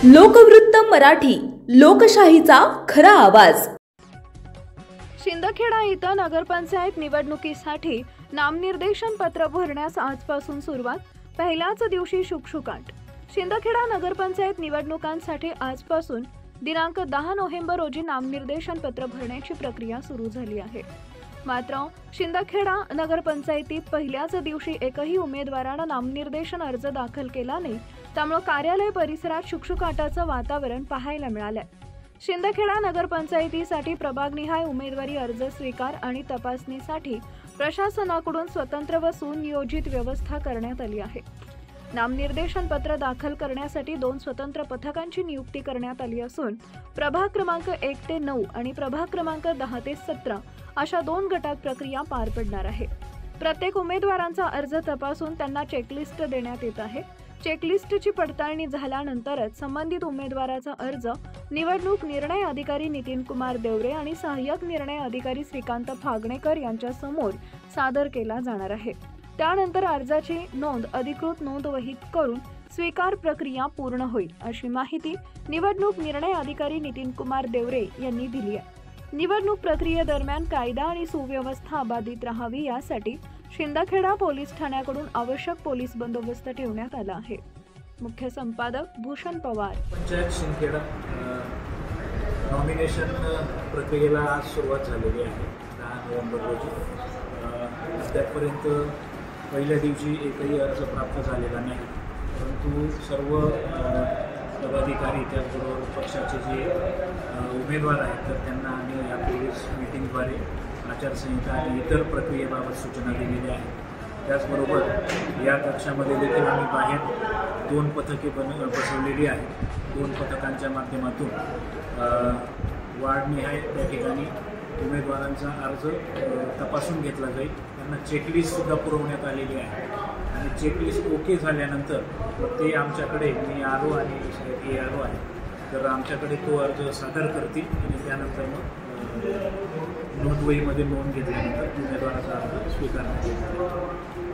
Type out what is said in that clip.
लोकवृत्त मराठी, लोकशाहीचा खरा आवाज। शिंदखेडा इथं नगरपंचायत निवडणुकीसाठी नामनिर्देशन पत्र भरण्यास आजपासून सुरुवात। पहिल्याच दिवशी शुकशुकाट। शिंदखेडा नगरपंचायत निवडणुकांसाठी आजपासून दिनांक 10 नोव्हेंबर रोजी नामनिर्देशन पत्र भरण्याची प्रक्रिया सुरू झाली आहे। मात्र शिंदखेडा नगरपंचायतीत पहिल्याच दिवशी एकही उमेदवारानं नामनिर्देशन अर्ज दाखल केला नाही, त्यामुळे कार्यालय परिसरात शुकशुकाटाचं वातावरण पाहायला मिळालंय। शिंदखेडा नगरपंचायतीसाठी प्रभागनिहाय उमेदवारी अर्ज स्वीकार आणि तपासणीसाठी प्रशासनाकडून स्वतंत्र व सुनियोजित व्यवस्था करण्यात आली आहे। नामनिर्देशन पत्र दाखल करण्यासाठी 2 स्वतंत्र पथकांची नियुक्ती करण्यात आली असून प्रभाग क्रमांक 1 ते 9 आणि प्रभाग क्रमांक 10 ते 17 अशा 2 गटात प्रक्रिया पार पडणार आहे। प्रत्येक उमेदवारांचा अर्ज तपासून त्यांना चेकलिस्ट देण्यात येत आहे। चेकलिस्टची पडताळणी झाल्यानंतरच संबंधित उमेदवाराचा अर्ज निवडणूक निर्णय अधिकारी नितीन कुमार देवरे आणि सहाय्यक निर्णय अधिकारी श्रीकांत फागणेकर यांच्या समोर सादर केला जाणार आहे। त्यानंतर अर्जाची नोंद अधिकृत नोंद वहीत करून स्वीकार प्रक्रिया पूर्ण होईल, अशी माहिती निवडणूक निर्णय अधिकारी नितीन कुमार देवरे यांनी दिली आहे। निवडणूक प्रक्रियेदरम्यान कायदा आणि सुव्यवस्था बाधित राहावी यासाठी शिंदखेडा पोलीस ठाण्याकडून आवश्यक पोलीस बंदोबस्त ठेवण्यात आला आहे। मुख्य संपादक भूषण पवार। पंचायत शिंदखेडा नॉमिनेशन प्रक्रियेला आज सुरुवात झालेली आहे 10 नोव्हेंबर रोजी। त्यापर्यंत पहिल्या दिवशी एकही अर्ज प्राप्त झालेला नाही, परंतु सर्व पदाधिकारी त्याचबरोबर पक्षाचे जे उमेदवार आहेत तर त्यांना आम्ही यापूर्वीच मीटिंगद्वारे आचारसंहिता आणि इतर प्रक्रियेबाबत सूचना दिलेल्या आहेत। त्याचबरोबर या कक्षामध्ये देखील आम्ही बाहेर 2 पथके बसवलेली आहेत। 2 पथकांच्या माध्यमातून वार्डनिहाय त्या ठिकाणी उमेदवारांचा अर्ज तपासून घेतला जाईल। त्यांना चेकलिस्टसुद्धा पुरवण्यात आलेली आहे आणि चेकलिस्ट ओके झाल्यानंतर ते आमच्याकडे मी आलो आणि हे आलो आहे तर आमच्याकडे तो अर्ज सादर करतील आणि त्यानंतर मग नोंदवहीमध्ये नोंद घेतल्यानंतर उमेदवाराचा अर्ज स्वीकारण्यात येईल।